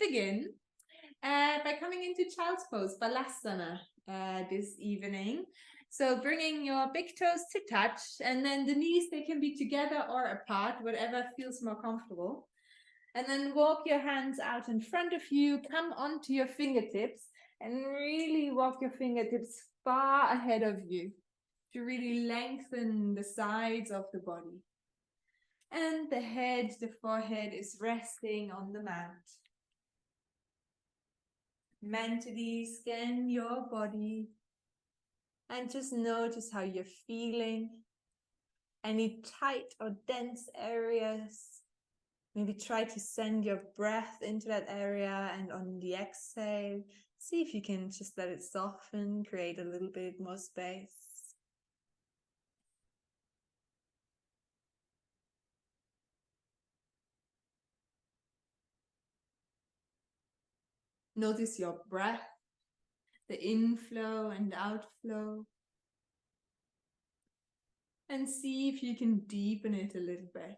begin by coming into child's pose, balasana, this evening. So bringing your big toes to touch, and then the knees, they can be together or apart, whatever feels more comfortable. And then walk your hands out in front of you, come onto your fingertips, and really walk your fingertips far ahead of you to really lengthen the sides of the body. And the head, the forehead is resting on the mat. Mentally scan your body and just notice how you're feeling. Any tight or dense areas. Maybe try to send your breath into that area, and on the exhale, see if you can just let it soften, create a little bit more space. Notice your breath, the inflow and outflow. And see if you can deepen it a little bit.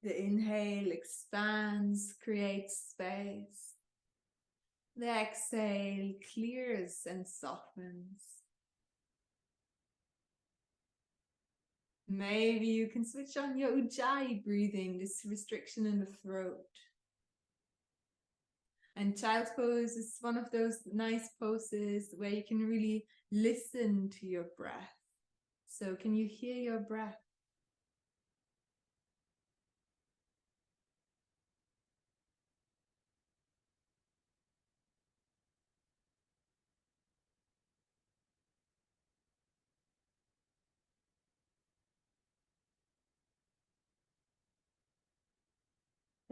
The inhale expands, creates space. The exhale clears and softens. Maybe you can switch on your ujjayi breathing, this restriction in the throat. And child's pose is one of those nice poses where you can really listen to your breath. So can you hear your breath?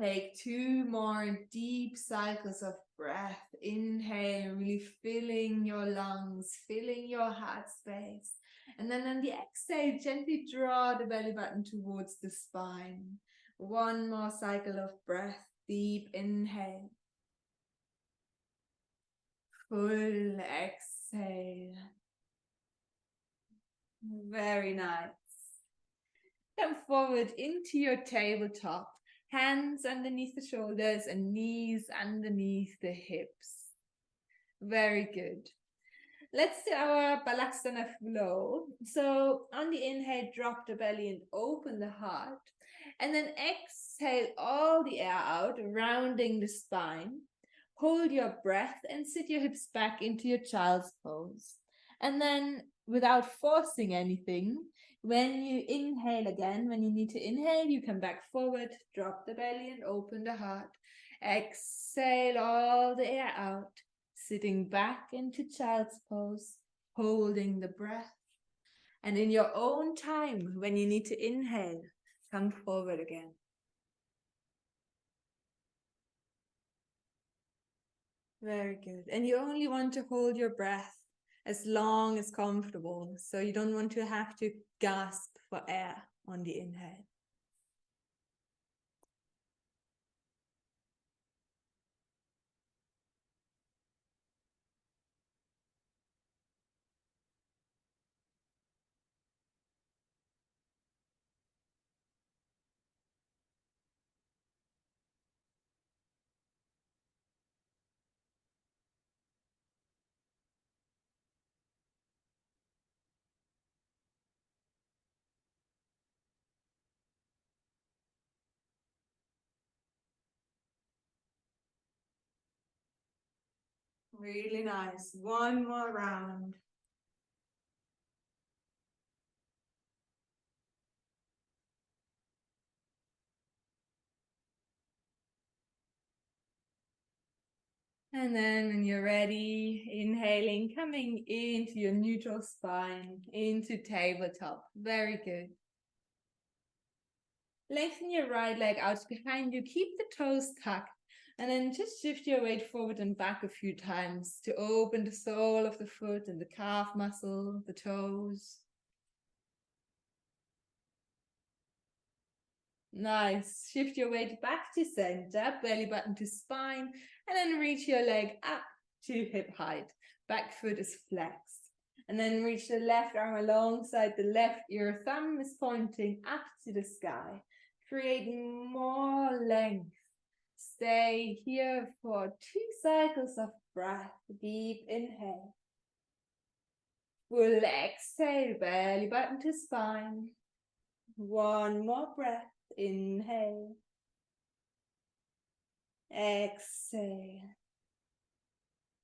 Take 2 more deep cycles of breath. Inhale, really filling your lungs, filling your heart space. And then on the exhale, gently draw the belly button towards the spine. 1 more cycle of breath. Deep inhale. Full exhale. Very nice. Come forward into your tabletop. Hands underneath the shoulders and knees underneath the hips. Very good. Let's do our balasana flow. So on the inhale, drop the belly and open the heart. And then exhale all the air out, rounding the spine. Hold your breath and sit your hips back into your child's pose. And then without forcing anything, when you inhale again, when you need to inhale, you come back forward, drop the belly and open the heart. Exhale all the air out, sitting back into child's pose, holding the breath. And in your own time, when you need to inhale, come forward again. Very good. And you only want to hold your breath as long as comfortable. So you don't want to have to gasp for air on the inhale. Really nice. 1 more round. And then when you're ready, inhaling, coming into your neutral spine, into tabletop. Very good. Lengthen your right leg out behind you. Keep the toes tucked. And then just shift your weight forward and back a few times to open the sole of the foot and the calf muscle, the toes. Nice. Shift your weight back to center, belly button to spine, and then reach your leg up to hip height. Back foot is flexed. And then reach the left arm alongside the left ear. Thumb is pointing up to the sky. Create more length. Stay here for 2 cycles of breath. Deep inhale. Full exhale, belly button to spine. One more breath. Inhale. Exhale.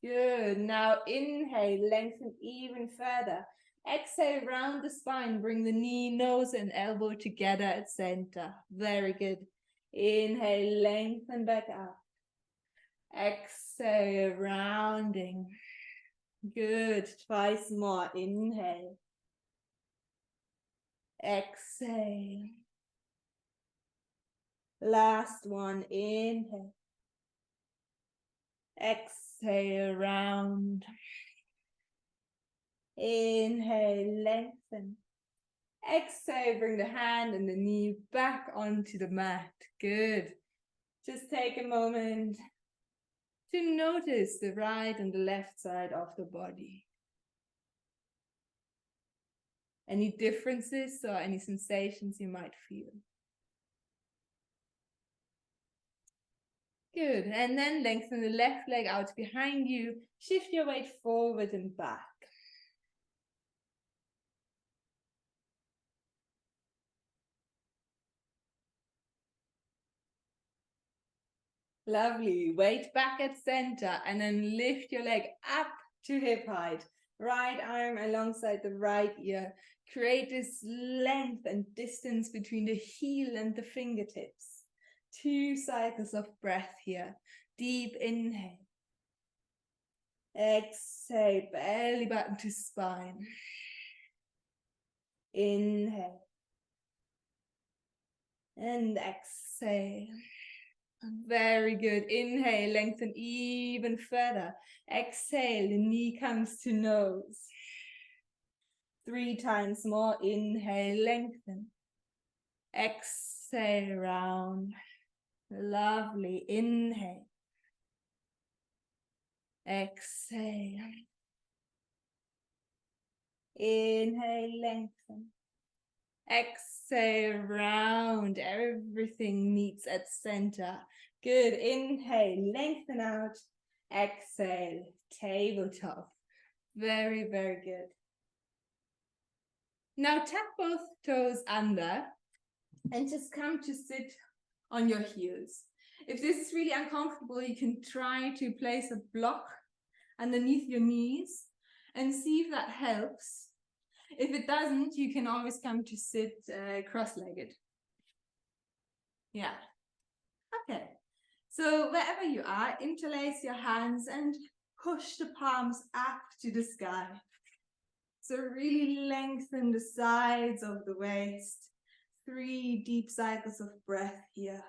Good. Now inhale, lengthen even further. Exhale, round the spine. Bring the knee, nose, and elbow together at center. Very good. Inhale, lengthen back up. Exhale, rounding. Good. Twice more. Inhale. Exhale. Last one. Inhale. Exhale, round. Inhale, lengthen. Exhale, bring the hand and the knee back onto the mat. Good. Just take a moment to notice the right and the left side of the body. Any differences or any sensations you might feel. Good. And then lengthen the left leg out behind you. Shift your weight forward and back. Lovely. Weight back at center and then lift your leg up to hip height. Right arm alongside the right ear. Create this length and distance between the heel and the fingertips. 2 cycles of breath here. Deep inhale. Exhale, belly button to spine. Inhale. And exhale. Very good. Inhale, lengthen even further. Exhale, the knee comes to nose. 3 times more. Inhale, lengthen. Exhale, round. Lovely. Inhale. Exhale. Inhale, lengthen. Exhale, round. Everything meets at center. Good. Inhale, lengthen out. Exhale, tabletop. Very, very good. Now tap both toes under and just come to sit on your heels. If this is really uncomfortable, you can try to place a block underneath your knees and see if that helps. If it doesn't, you can always come to sit cross-legged. Yeah. Okay. So wherever you are, interlace your hands and push the palms up to the sky. So really lengthen the sides of the waist. 3 deep cycles of breath here.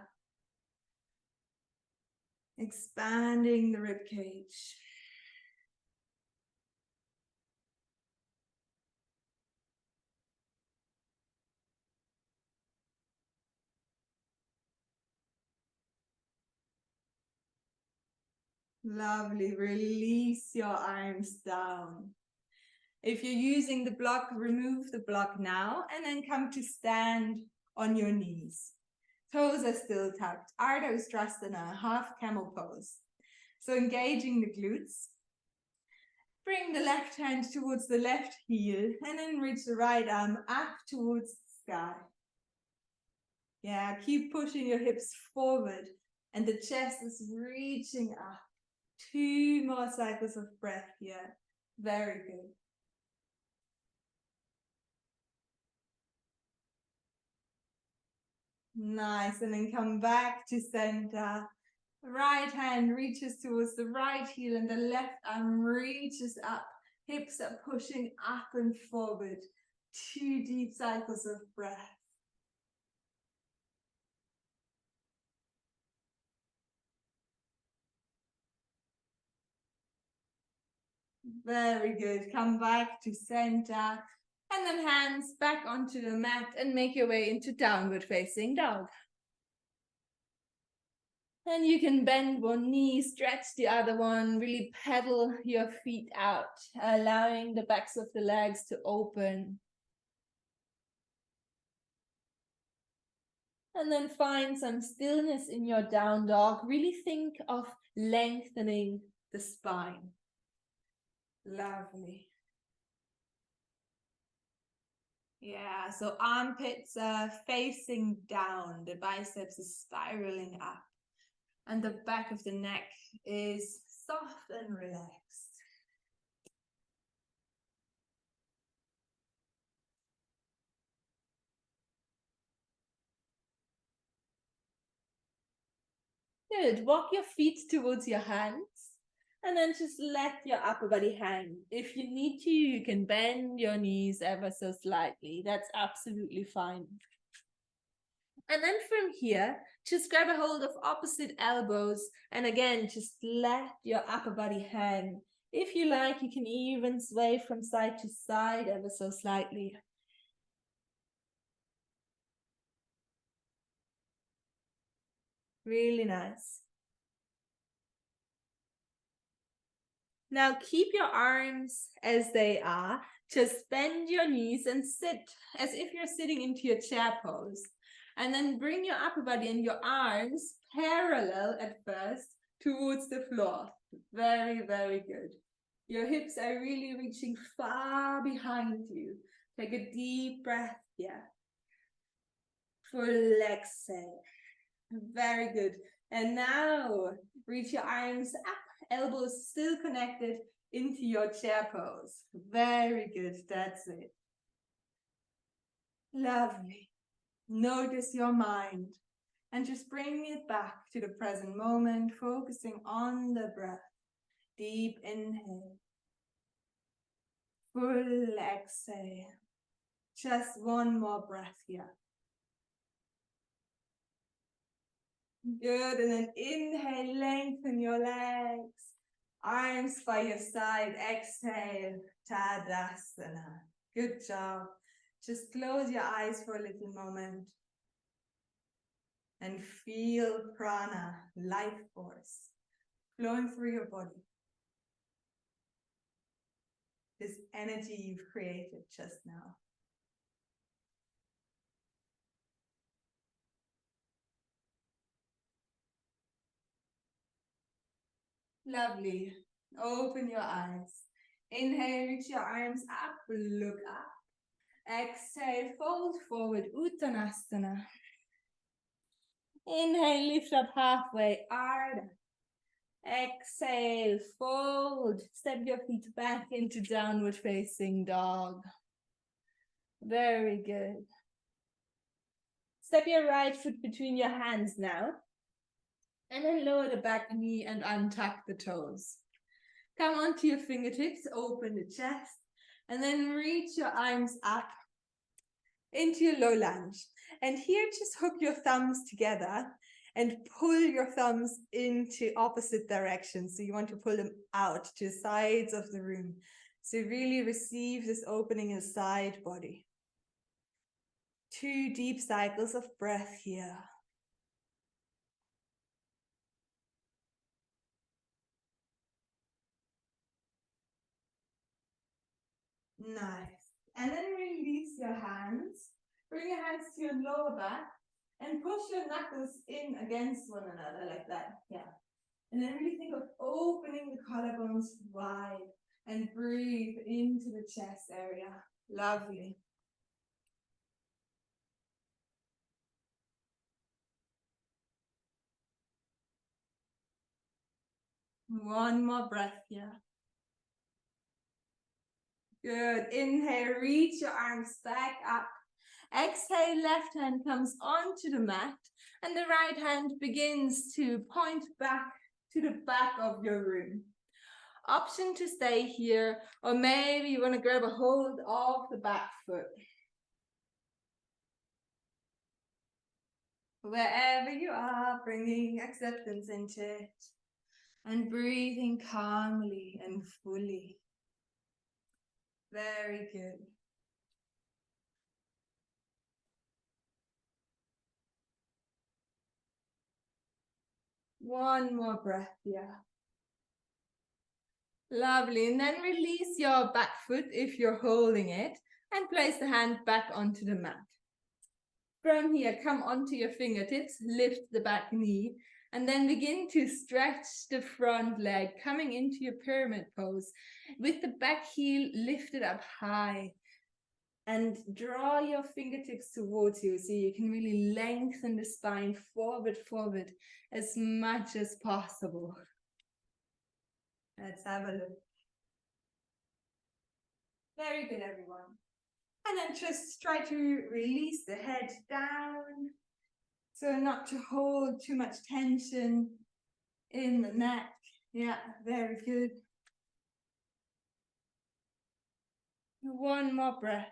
Expanding the rib cage. Lovely. Release your arms down. If you're using the block, remove the block now and then come to stand on your knees. Toes are still tucked. Ardha Ustrasana, half camel pose. So engaging the glutes. Bring the left hand towards the left heel and then reach the right arm up towards the sky. Yeah, keep pushing your hips forward and the chest is reaching up. 2 more cycles of breath here. Very good. Nice, and then come back to center. Right hand reaches towards the right heel and the left arm reaches up. Hips are pushing up and forward. 2 deep cycles of breath. Very good. Come back to center. And then hands back onto the mat and make your way into downward facing dog. And you can bend one knee, stretch the other one, really pedal your feet out, allowing the backs of the legs to open. And then find some stillness in your down dog. Really think of lengthening the spine. Lovely. Yeah, so armpits are facing down. The biceps is spiraling up. And the back of the neck is soft and relaxed. Good. Walk your feet towards your hands and then just let your upper body hang. If you need to, you can bend your knees ever so slightly. That's absolutely fine. And then from here, just grab a hold of opposite elbows and again, just let your upper body hang. If you like, you can even sway from side to side ever so slightly. Really nice. Now keep your arms as they are. Just bend your knees and sit as if you're sitting into your chair pose. And then bring your upper body and your arms parallel at first towards the floor. Very, very good. Your hips are really reaching far behind you. Take a deep breath here. Full exhale. Very good. And now reach your arms up, elbows still connected into your chair pose. Very good. That's it. Lovely. Notice your mind and just bring it back to the present moment, focusing on the breath. Deep inhale. Full exhale. Just one more breath here. Good, and then inhale, lengthen your legs. Arms by your side, exhale, Tadasana. Good job. Just close your eyes for a little moment and feel prana, life force, flowing through your body. This energy you've created just now. Lovely. Open your eyes. Inhale, reach your arms up, look up. Exhale, fold forward, Uttanasana. Inhale, lift up halfway, Ardha. Exhale, fold. Step your feet back into downward facing dog. Very good. Step your right foot between your hands now. And then lower the back knee and untuck the toes. Come onto your fingertips, open the chest, and then reach your arms up into your low lunge. And here, just hook your thumbs together and pull your thumbs into opposite directions. So you want to pull them out to the sides of the room. So really receive this opening in the side body. 2 deep cycles of breath here. Nice. And then release your hands. Bring your hands to your lower back and push your knuckles in against one another like that. Yeah. And then really think of opening the collarbones wide and breathe into the chest area. Lovely. One more breath here. Good. Inhale, reach your arms back up. Exhale, left hand comes onto the mat and the right hand begins to point back to the back of your room. Option to stay here, or maybe you want to grab a hold of the back foot. Wherever you are, bringing acceptance into it and breathing calmly and fully. Very good. One more breath here. Lovely. And then release your back foot if you're holding it and place the hand back onto the mat. From here, come onto your fingertips, lift the back knee, and then begin to stretch the front leg, coming into your pyramid pose with the back heel lifted up high. And draw your fingertips towards you so you can really lengthen the spine forward as much as possible. Let's have a look. Very good, everyone. And then just try to release the head down. So not to hold too much tension in the neck. Yeah, very good. One more breath.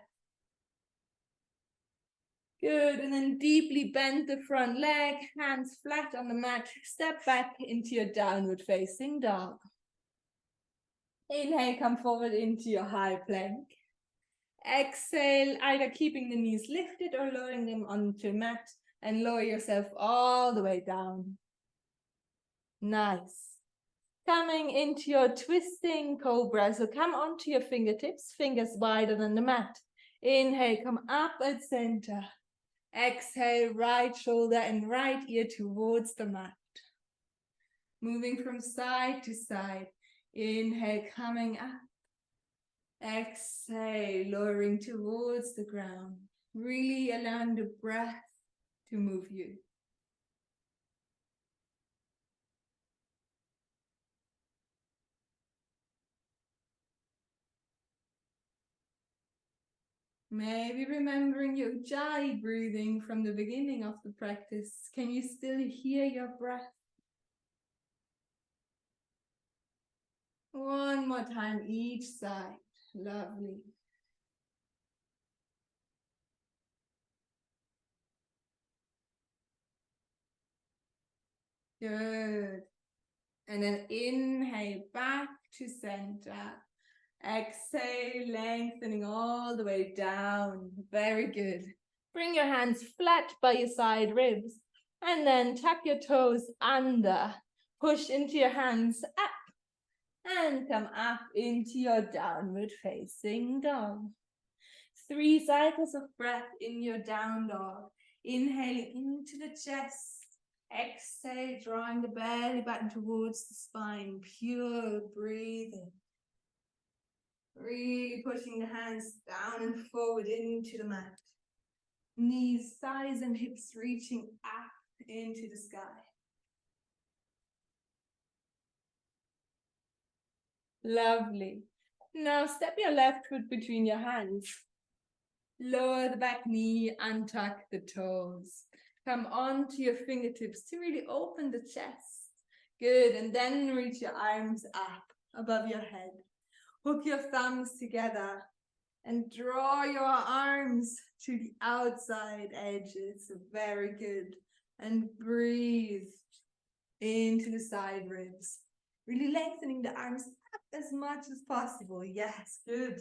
Good, and then deeply bend the front leg, hands flat on the mat. Step back into your downward facing dog. Inhale, come forward into your high plank. Exhale, either keeping the knees lifted or lowering them onto the mat, and lower yourself all the way down. Nice. Coming into your twisting cobra. So come onto your fingertips, fingers wider than the mat. Inhale, come up at center. Exhale, right shoulder and right ear towards the mat. Moving from side to side. Inhale, coming up. Exhale, lowering towards the ground. Really allowing the breath to move you. Maybe remembering your Ujjayi breathing from the beginning of the practice. Can you still hear your breath? One more time each side. Lovely. Good. And then inhale back to center. Exhale, lengthening all the way down. Very good. Bring your hands flat by your side ribs. And then tuck your toes under. Push into your hands up. And come up into your downward facing dog. 3 cycles of breath in your down dog. Inhaling into the chest. Exhale, drawing the belly button towards the spine. Pure breathing. Really pushing the hands down and forward into the mat. Knees, thighs, and hips reaching up into the sky. Lovely. Now step your left foot between your hands. Lower the back knee, untuck the toes. Come onto your fingertips to really open the chest. Good, and then reach your arms up above your head. Hook your thumbs together and draw your arms to the outside edges. Very good. And breathe into the side ribs. Really lengthening the arms up as much as possible. Yes, good.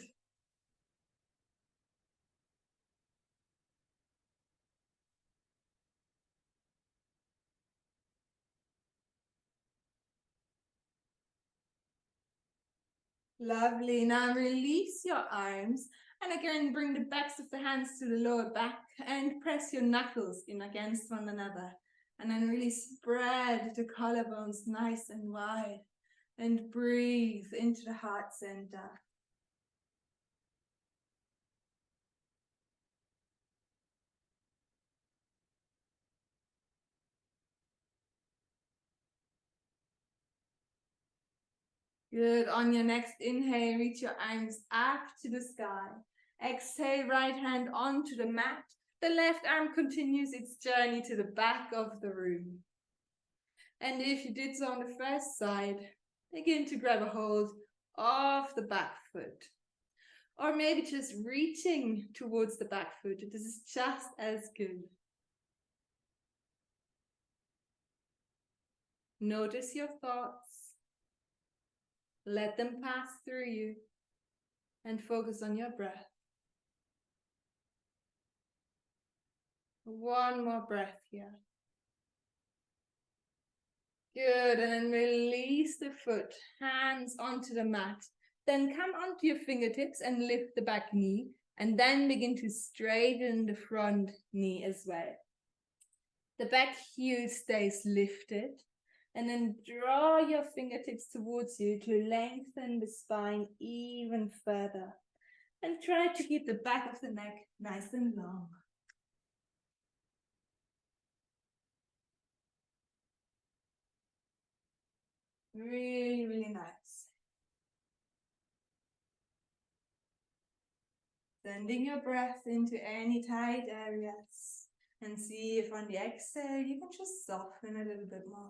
Lovely. Now release your arms and again bring the backs of the hands to the lower back and press your knuckles in against one another. And then really spread the collarbones nice and wide and breathe into the heart center. Good. On your next inhale, reach your arms up to the sky. Exhale, right hand onto the mat. The left arm continues its journey to the back of the room. And if you did so on the first side, begin to grab a hold of the back foot. Or maybe just reaching towards the back foot. This is just as good. Notice your thoughts. Let them pass through you. And focus on your breath. One more breath here. Good, and then release the foot, hands onto the mat. Then come onto your fingertips and lift the back knee. And then begin to straighten the front knee as well. The back heel stays lifted. And then draw your fingertips towards you to lengthen the spine even further. And try to keep the back of the neck nice and long. Really, really nice. Sending your breath into any tight areas. And see if on the exhale you can just soften a little bit more.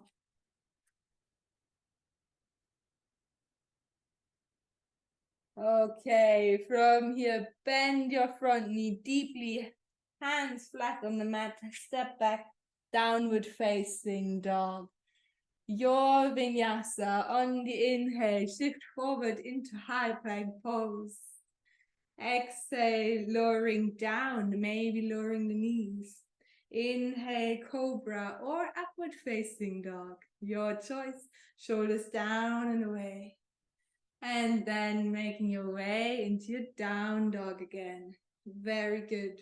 Okay, from here, bend your front knee deeply, hands flat on the mat, step back, downward facing dog. Your vinyasa on the inhale, shift forward into high plank pose. Exhale, lowering down, maybe lowering the knees. Inhale, cobra or upward facing dog. Your choice, shoulders down and away. And then making your way into your down dog again. Very good.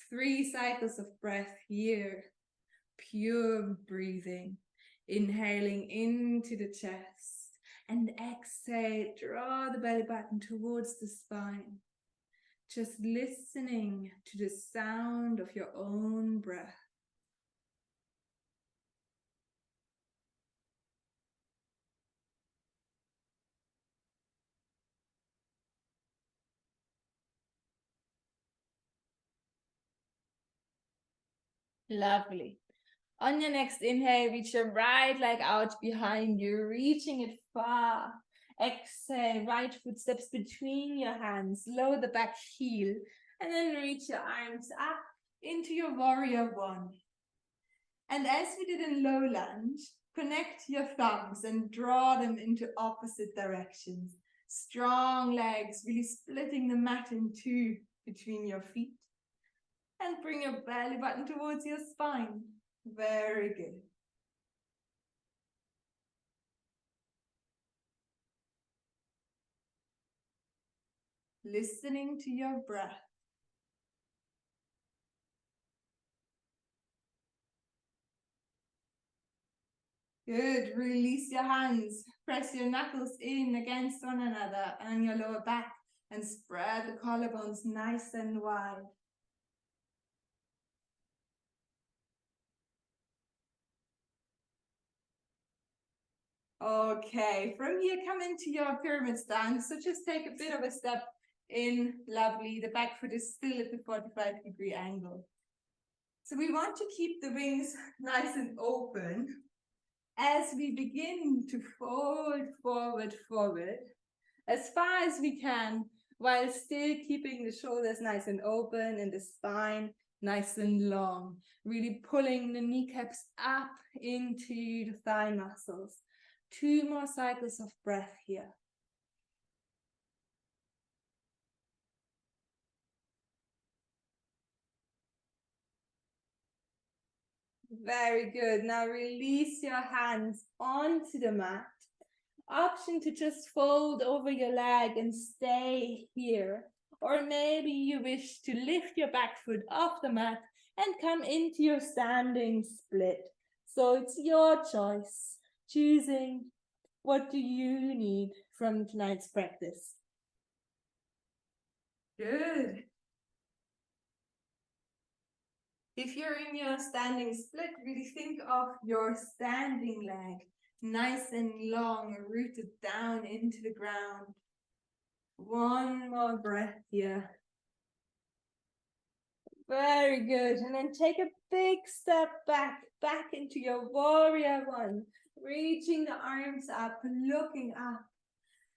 3 cycles of breath here. Pure breathing. Inhaling into the chest. And exhale, draw the belly button towards the spine. Just listening to the sound of your own breath. Lovely. On your next inhale, reach your right leg out behind you, reaching it far. Exhale, right foot steps between your hands, lower the back heel, and then reach your arms up into your warrior one. And as we did in low lunge, connect your thumbs and draw them into opposite directions. Strong legs, really splitting the mat in two between your feet. And bring your belly button towards your spine. Very good. Listening to your breath. Good. Release your hands. Press your knuckles in against one another and your lower back and spread the collarbones nice and wide. Okay, from here come into your pyramid stance. So just take a bit of a step in. Lovely. The back foot is still at the 45-degree angle. So we want to keep the wings nice and open as we begin to fold forward as far as we can, while still keeping the shoulders nice and open and the spine nice and long. Really pulling the kneecaps up into the thigh muscles. 2 more cycles of breath here. Very good. Now release your hands onto the mat. Option to just fold over your leg and stay here. Or maybe you wish to lift your back foot off the mat and come into your standing split. So it's your choice, choosing what do you need from tonight's practice. Good. If you're in your standing split, really think of your standing leg, nice and long, rooted down into the ground. 1 more breath here. Very good. And then take a big step back into your warrior one, reaching the arms up, looking up.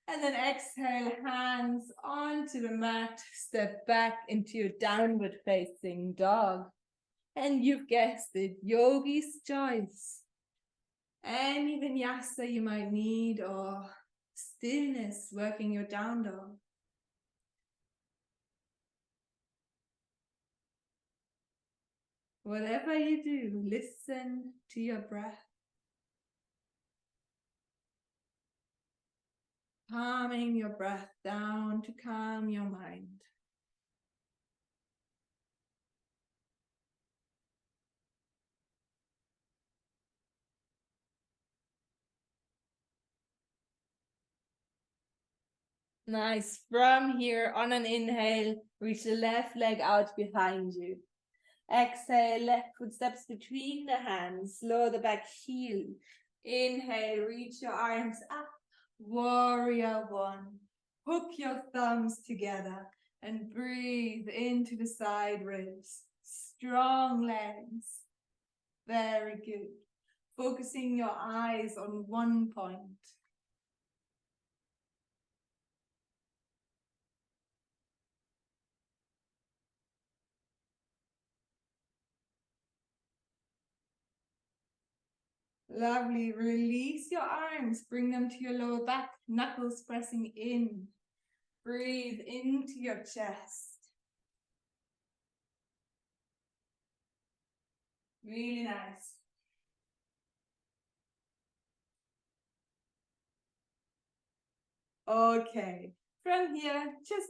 And then exhale, hands onto the mat, step back into your downward facing dog. And you've guessed it, yogi's choice. Any vinyasa you might need or stillness working your down dog. Whatever you do, listen to your breath. Calming your breath down to calm your mind. Nice. From here, on an inhale, reach the left leg out behind you. Exhale, left foot steps between the hands. Lower the back heel. Inhale, reach your arms up. Warrior one. Hook your thumbs together and breathe into the side ribs. Strong legs. Very good. Focusing your eyes on one point. Lovely. Release your arms. Bring them to your lower back. Knuckles pressing in. Breathe into your chest. Really nice. Okay. From here, just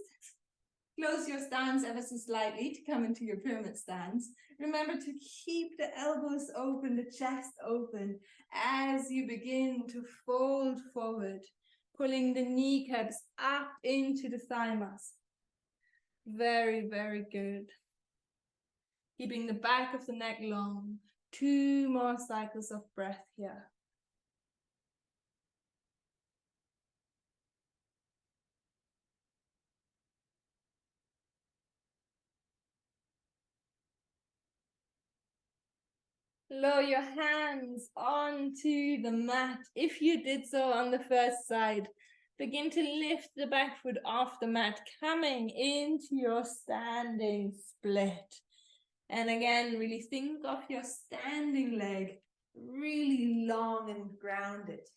close your stance ever so slightly to come into your pyramid stance. Remember to keep the elbows open, the chest open as you begin to fold forward, pulling the kneecaps up into the thigh muscle. Very, very good. Keeping the back of the neck long. 2 more cycles of breath here. Lower your hands onto the mat. If you did so on the first side, begin to lift the back foot off the mat, coming into your standing split. And again, really think of your standing leg really long and grounded.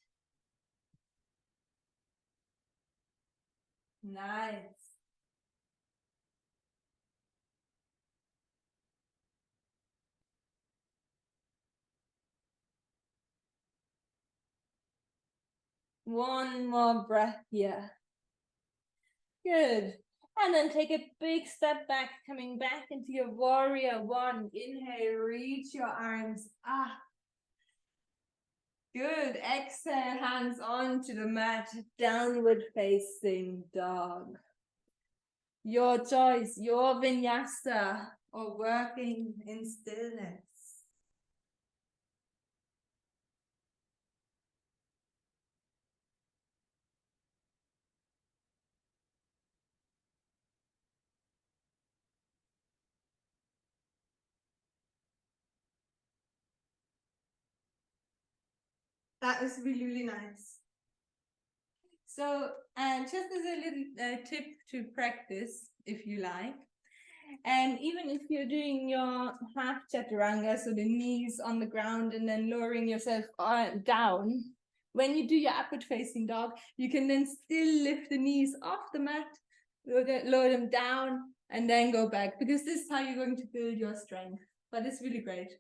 Nice. One more breath here. Good. And then take a big step back, coming back into your warrior one. Inhale, reach your arms up. Good. Exhale, hands onto the mat, downward facing dog. Your choice, your vinyasa, or working in stillness. That was really, really nice. So, just as a little tip to practice, if you like, and even if you're doing your half chaturanga, so the knees on the ground and then lowering yourself down, when you do your upward facing dog, you can then still lift the knees off the mat, lower them down, and then go back, because this is how you're going to build your strength. But it's really great.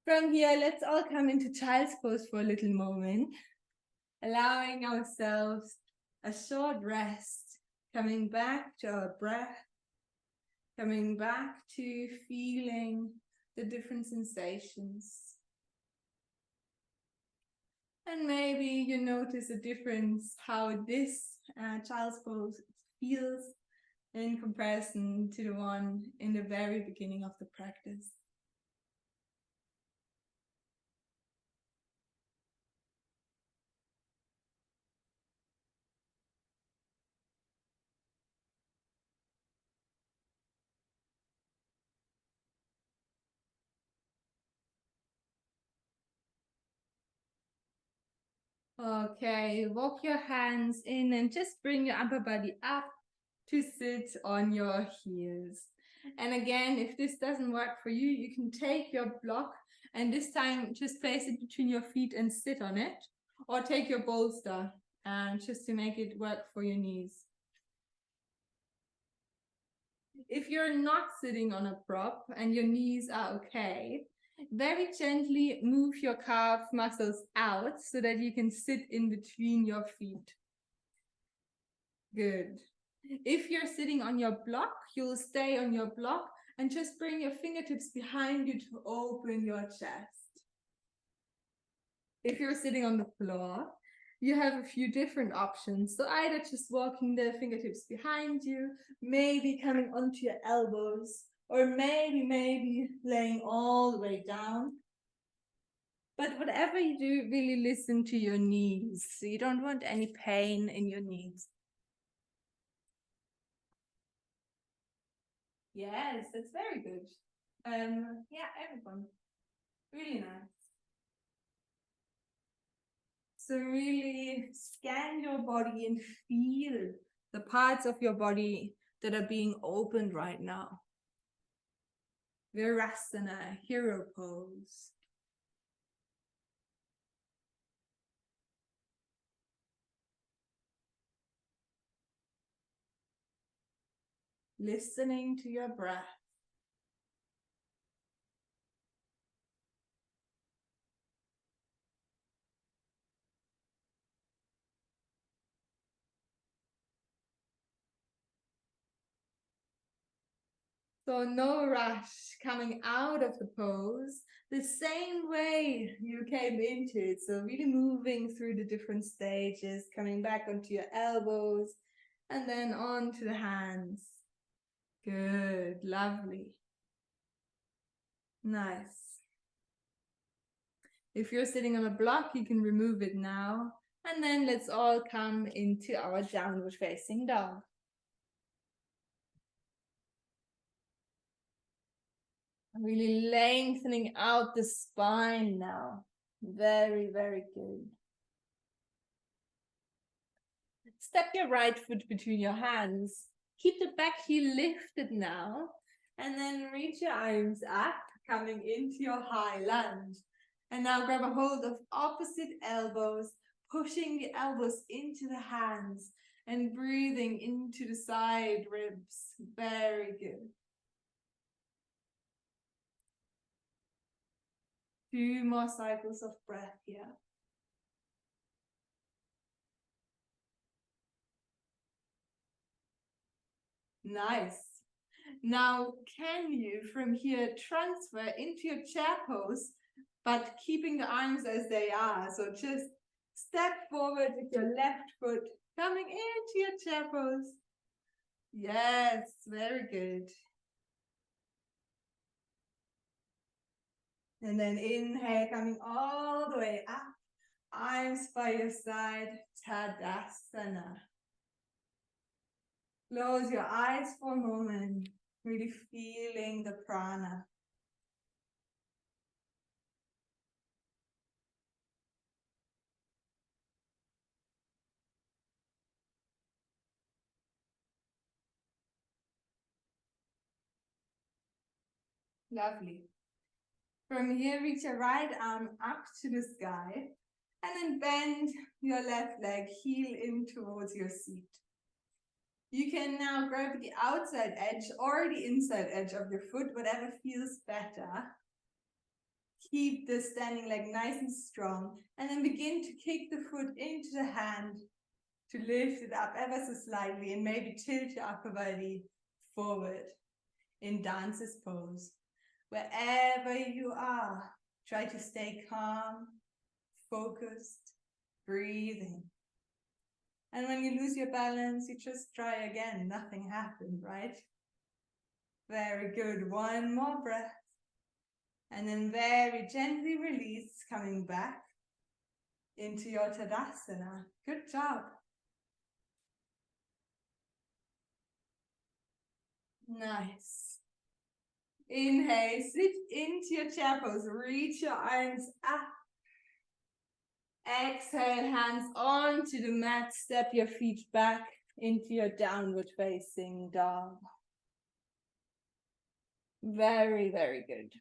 From here, let's all come into child's pose for a little moment, allowing ourselves a short rest, coming back to our breath, coming back to feeling the different sensations. And maybe you notice a difference how this child's pose feels in comparison to the one in the very beginning of the practice. Okay, walk your hands in and just bring your upper body up to sit on your heels. And again, if this doesn't work for you, you can take your block and this time just place it between your feet and sit on it, or take your bolster just to make it work for your knees. If you're not sitting on a prop and your knees are okay, very gently move your calf muscles out so that you can sit in between your feet. Good. If you're sitting on your block, you'll stay on your block and just bring your fingertips behind you to open your chest. If you're sitting on the floor, you have a few different options. So either just walking the fingertips behind you, maybe coming onto your elbows, or maybe laying all the way down. But whatever you do, really listen to your knees. So you don't want any pain in your knees. Yes, that's very good. Yeah, everyone. Really nice. So really scan your body and feel the parts of your body that are being opened right now. Virasana, hero pose. Listening to your breath. So no rush coming out of the pose, the same way you came into it. So really moving through the different stages, coming back onto your elbows and then onto the hands. Good, lovely. Nice. If you're sitting on a block, you can remove it now. And then let's all come into our downward facing dog. Really lengthening out the spine now. Very, very good. Step your right foot between your hands. Keep the back heel lifted now. And then reach your arms up, coming into your high lunge. And now grab a hold of opposite elbows, pushing the elbows into the hands and breathing into the side ribs. Very good. 2 more cycles of breath here. Nice. Now, can you from here transfer into your chair pose, but keeping the arms as they are? So just step forward with your left foot coming into your chair pose. Yes, very good. And then inhale, coming all the way up. Arms by your side, Tadasana. Close your eyes for a moment, really feeling the prana. Lovely. From here, reach your right arm up to the sky and then bend your left leg, heel in towards your seat. You can now grab the outside edge or the inside edge of your foot, whatever feels better. Keep the standing leg nice and strong and then begin to kick the foot into the hand to lift it up ever so slightly and maybe tilt your upper body forward in dancer's pose. Wherever you are, try to stay calm, focused, breathing. And when you lose your balance, you just try again. Nothing happened, right? Very good. One more breath. And then very gently release, coming back into your Tadasana. Good job. Nice. Inhale, sit into your chair pose. Reach your arms up. Exhale, hands onto the mat. Step your feet back into your downward facing dog. Very, very good.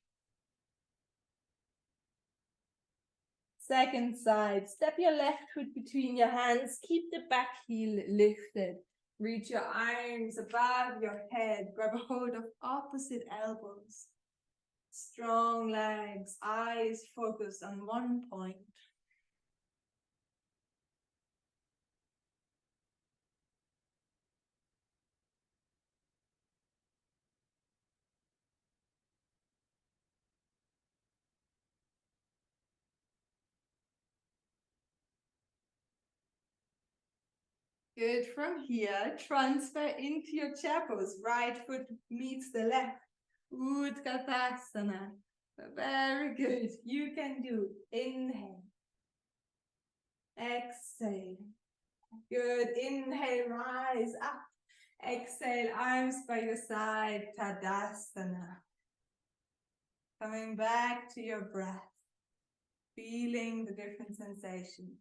Second side, step your left foot between your hands. Keep the back heel lifted. Reach your arms above your head. Grab a hold of opposite elbows. Strong legs, eyes focused on one point. Good. From here, transfer into your chair pose. Right foot meets the left. Utkatasana. Very good. You can do. Inhale. Exhale. Good. Inhale, rise up. Exhale, arms by your side. Tadasana. Coming back to your breath. Feeling the different sensations.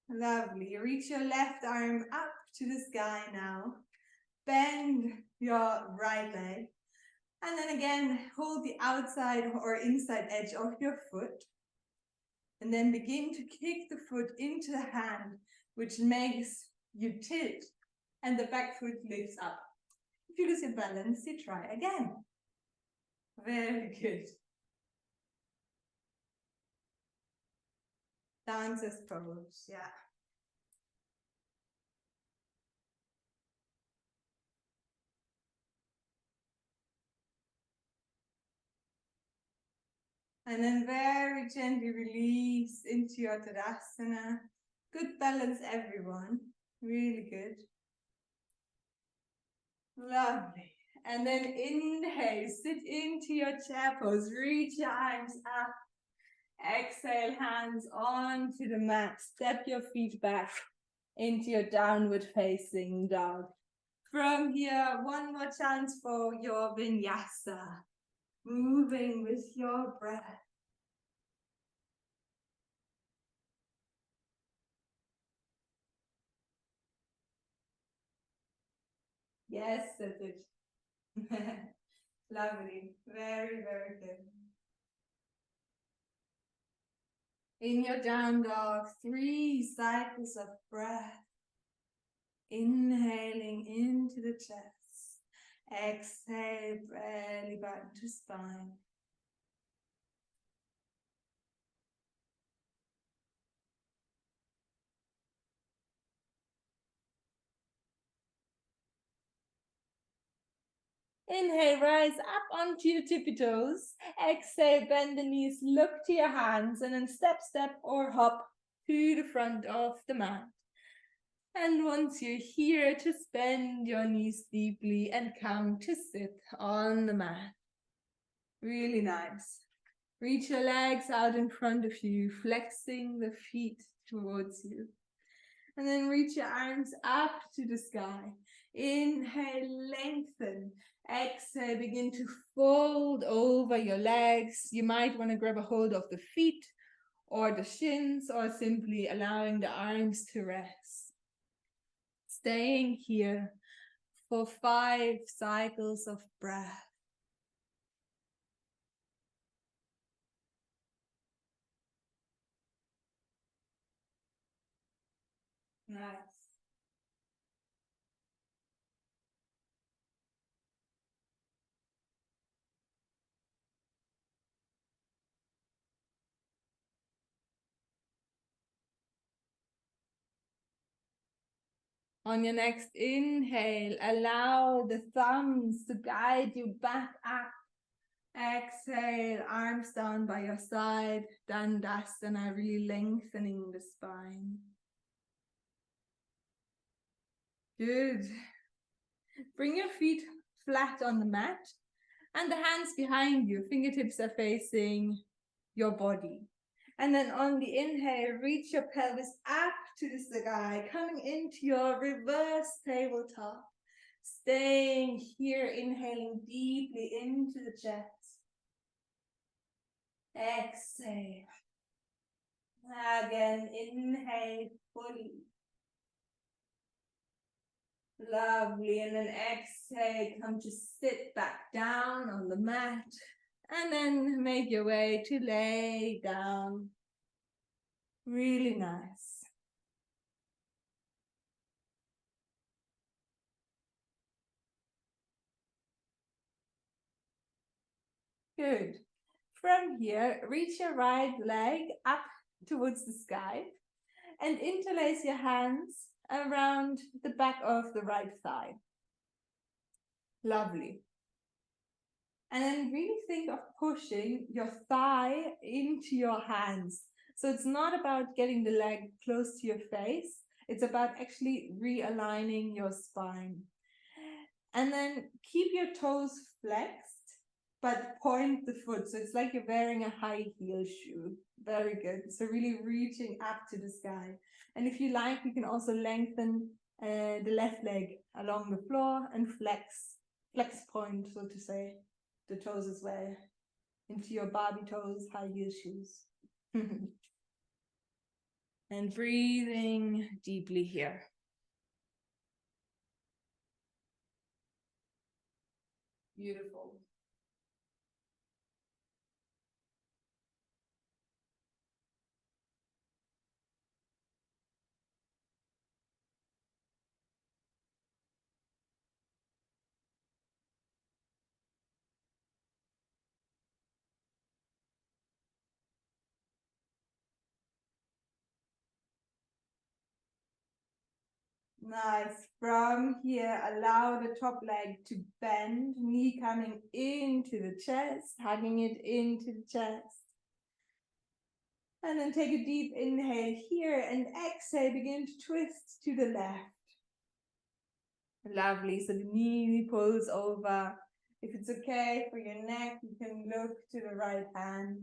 Lovely. Reach your left arm up to the sky now. Bend your right leg. And then again, hold the outside or inside edge of your foot. And then begin to kick the foot into the hand, which makes you tilt. And the back foot lifts up. If you lose your balance, you try again. Very good. Dancer's pose, yeah. And then very gently release into your Tadasana. Good balance, everyone. Really good. Lovely. And then inhale, sit into your chair pose. Reach your arms up. Exhale, hands onto the mat. Step your feet back into your downward facing dog. From here, one more chance for your vinyasa. Moving with your breath. Yes, that's it. Lovely. Very, very good. In your down dog, 3 cycles of breath. Inhaling into the chest. Exhale, belly button to spine. Inhale, rise up onto your tippy toes. Exhale, bend the knees, look to your hands, and then step, step, or hop to the front of the mat. And once you're here, just bend your knees deeply and come to sit on the mat. Really nice. Reach your legs out in front of you, flexing the feet towards you. And then reach your arms up to the sky. Inhale, lengthen. Exhale, begin to fold over your legs. You might want to grab a hold of the feet or the shins, or simply allowing the arms to rest. Staying here for 5 cycles of breath. Nice. On your next inhale, allow the thumbs to guide you back up. Exhale, arms down by your side, Dandasana, really lengthening the spine. Good. Bring your feet flat on the mat and the hands behind you. Fingertips are facing your body. And then on the inhale, reach your pelvis up to the sky, coming into your reverse tabletop. Staying here, inhaling deeply into the chest. Exhale. Again, inhale fully. Lovely. And then exhale, come to sit back down on the mat. And then make your way to lay down. Really nice. Good. From here, reach your right leg up towards the sky and interlace your hands around the back of the right thigh. Lovely. And then really think of pushing your thigh into your hands. So it's not about getting the leg close to your face, it's about actually realigning your spine. And then keep your toes flexed, but point the foot. So it's like you're wearing a high heel shoe. Very good. So really reaching up to the sky. And if you like, you can also lengthen the left leg along the floor and flex point, so to say, the toes as well into your Barbie toes, high heel shoes. And breathing deeply here. Beautiful. Nice. From here, allow the top leg to bend, knee coming into the chest, hugging it into the chest. And then take a deep inhale here and exhale, begin to twist to the left. Lovely. So the knee pulls over. If it's okay for your neck, you can look to the right hand.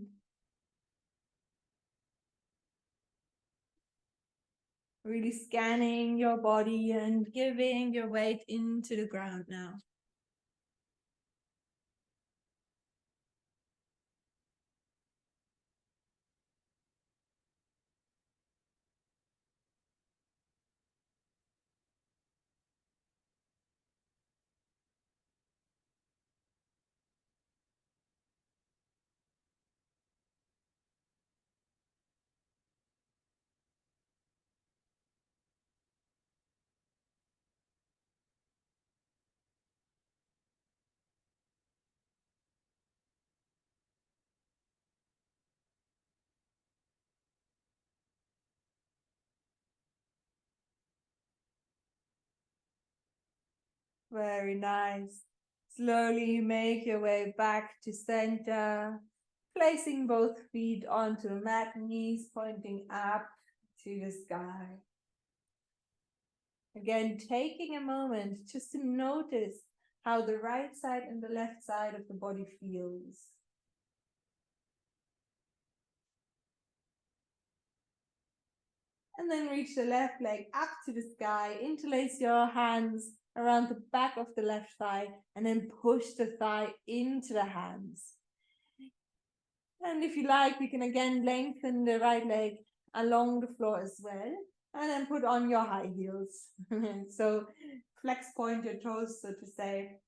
Really scanning your body and giving your weight into the ground now. Very nice. Slowly make your way back to center, placing both feet onto the mat, knees pointing up to the sky. Again, taking a moment just to notice how the right side and the left side of the body feels. And then reach the left leg up to the sky, interlace your hands around the back of the left thigh, and then push the thigh into the hands. And if you like, we can again lengthen the right leg along the floor as well, and then put on your high heels. So flex point your toes, so to say,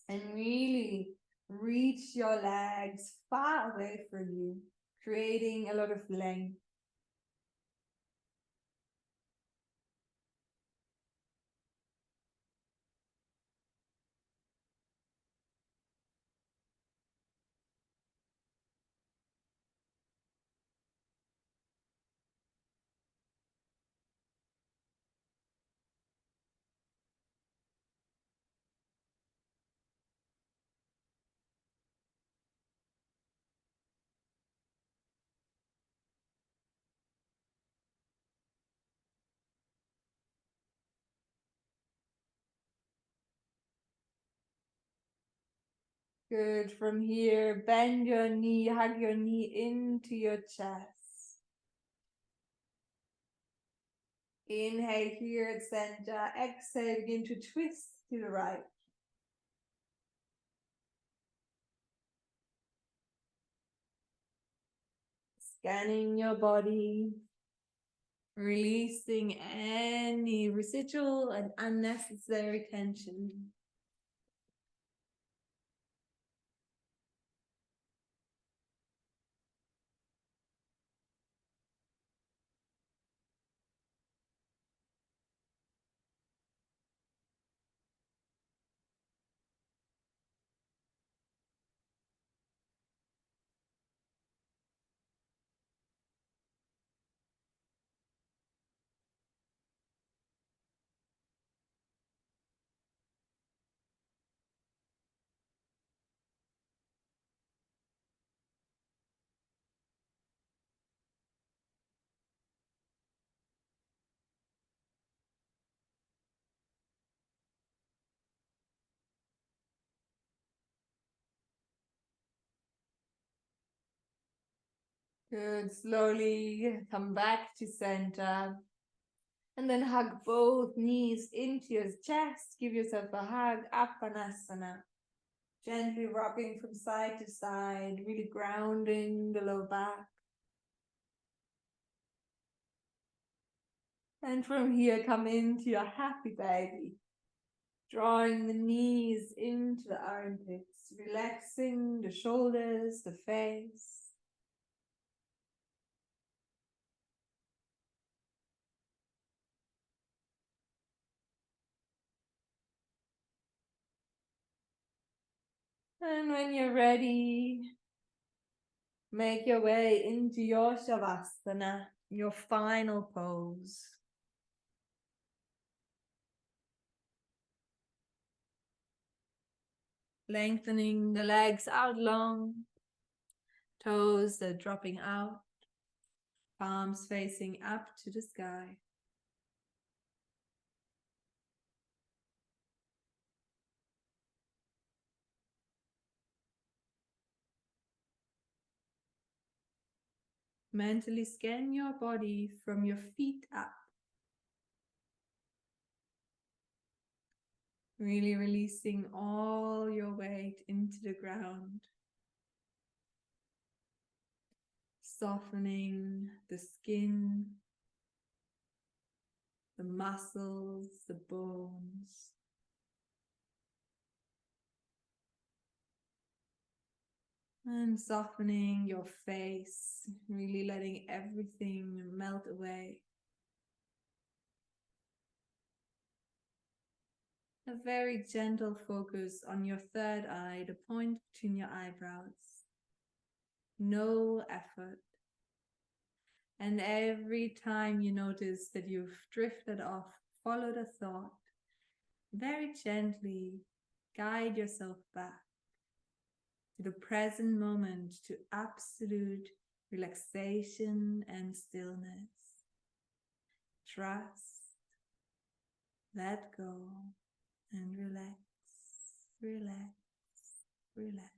and really reach your legs far away from you, creating a lot of length. Good. From here, bend your knee, hug your knee into your chest. Inhale here at center. Exhale, begin to twist to the right. Scanning your body, releasing any residual and unnecessary tension. Good. Slowly come back to center. And then hug both knees into your chest. Give yourself a hug. Apanasana. Gently rocking from side to side, really grounding the low back. And from here, come into your happy baby. Drawing the knees into the armpits, relaxing the shoulders, the face. And when you're ready, make your way into your Shavasana, your final pose. Lengthening the legs out long, toes are dropping out, palms facing up to the sky. Mentally scan your body from your feet up. Really releasing all your weight into the ground. Softening the skin, the muscles, the bones. And softening your face, really letting everything melt away. A very gentle focus on your third eye, the point between your eyebrows. No effort. And every time you notice that you've drifted off, follow the thought. Very gently guide yourself back to the present moment, to absolute relaxation and stillness. Trust, let go, and relax, relax, relax.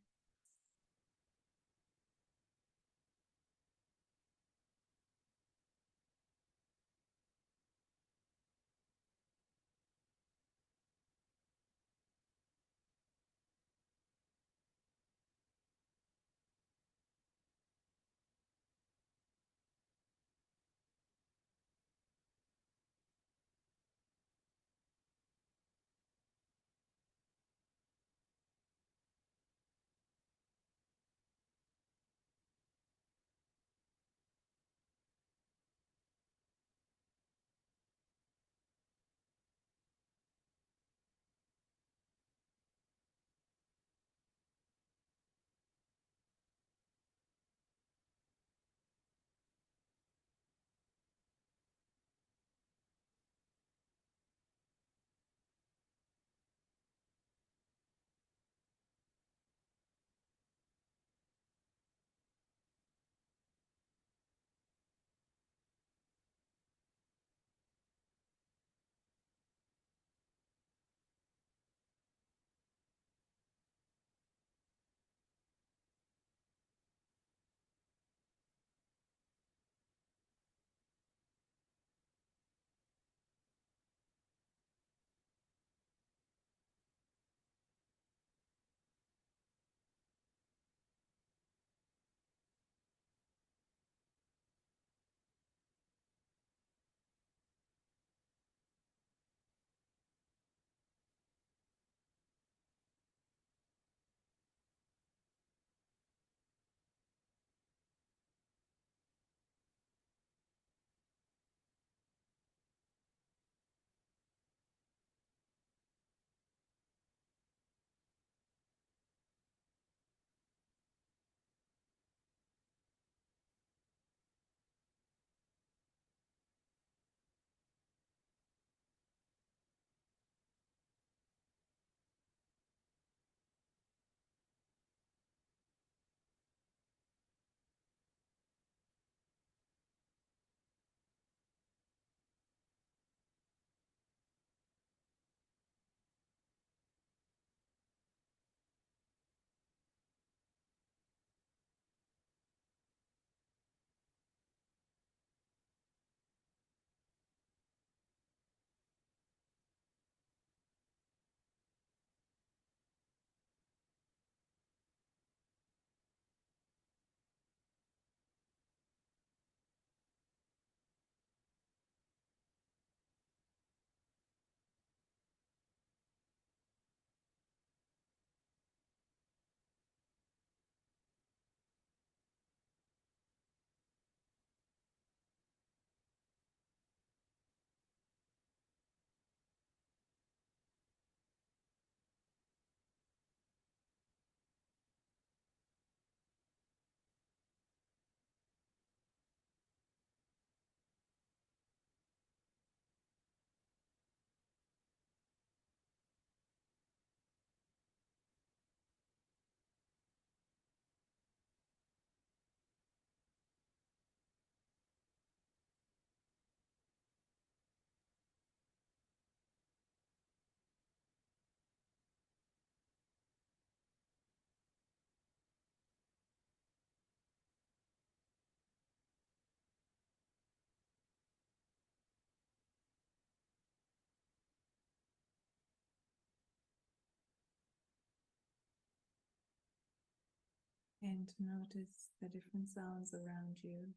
Begin to notice the different sounds around you.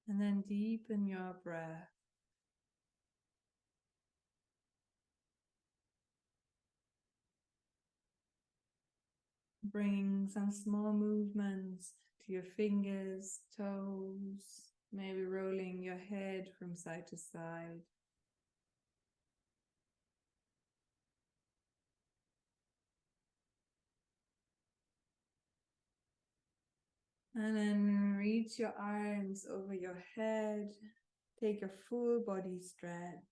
And then deepen your breath. Bring some small movements to your fingers, toes, maybe rolling your head from side to side. And then reach your arms over your head. Take a full body stretch.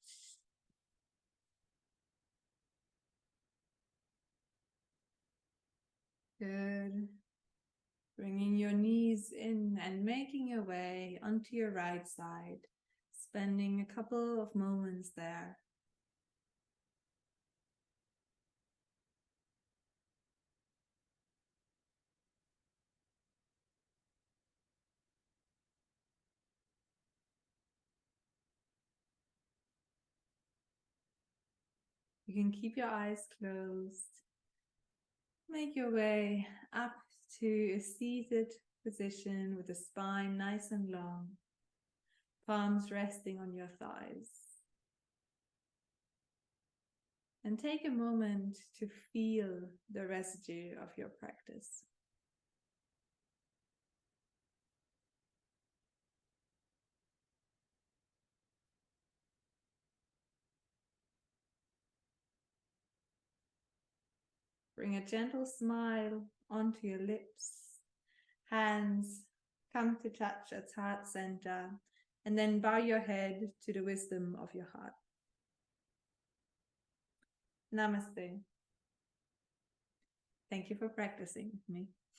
Good. Bringing your knees in and making your way onto your right side. Spending a couple of moments there. You can keep your eyes closed. Make your way up to a seated position with the spine nice and long. Palms resting on your thighs. And take a moment to feel the residue of your practice. Bring a gentle smile onto your lips. Hands come to touch at heart center, and then bow your head to the wisdom of your heart. Namaste. Thank you for practicing with me.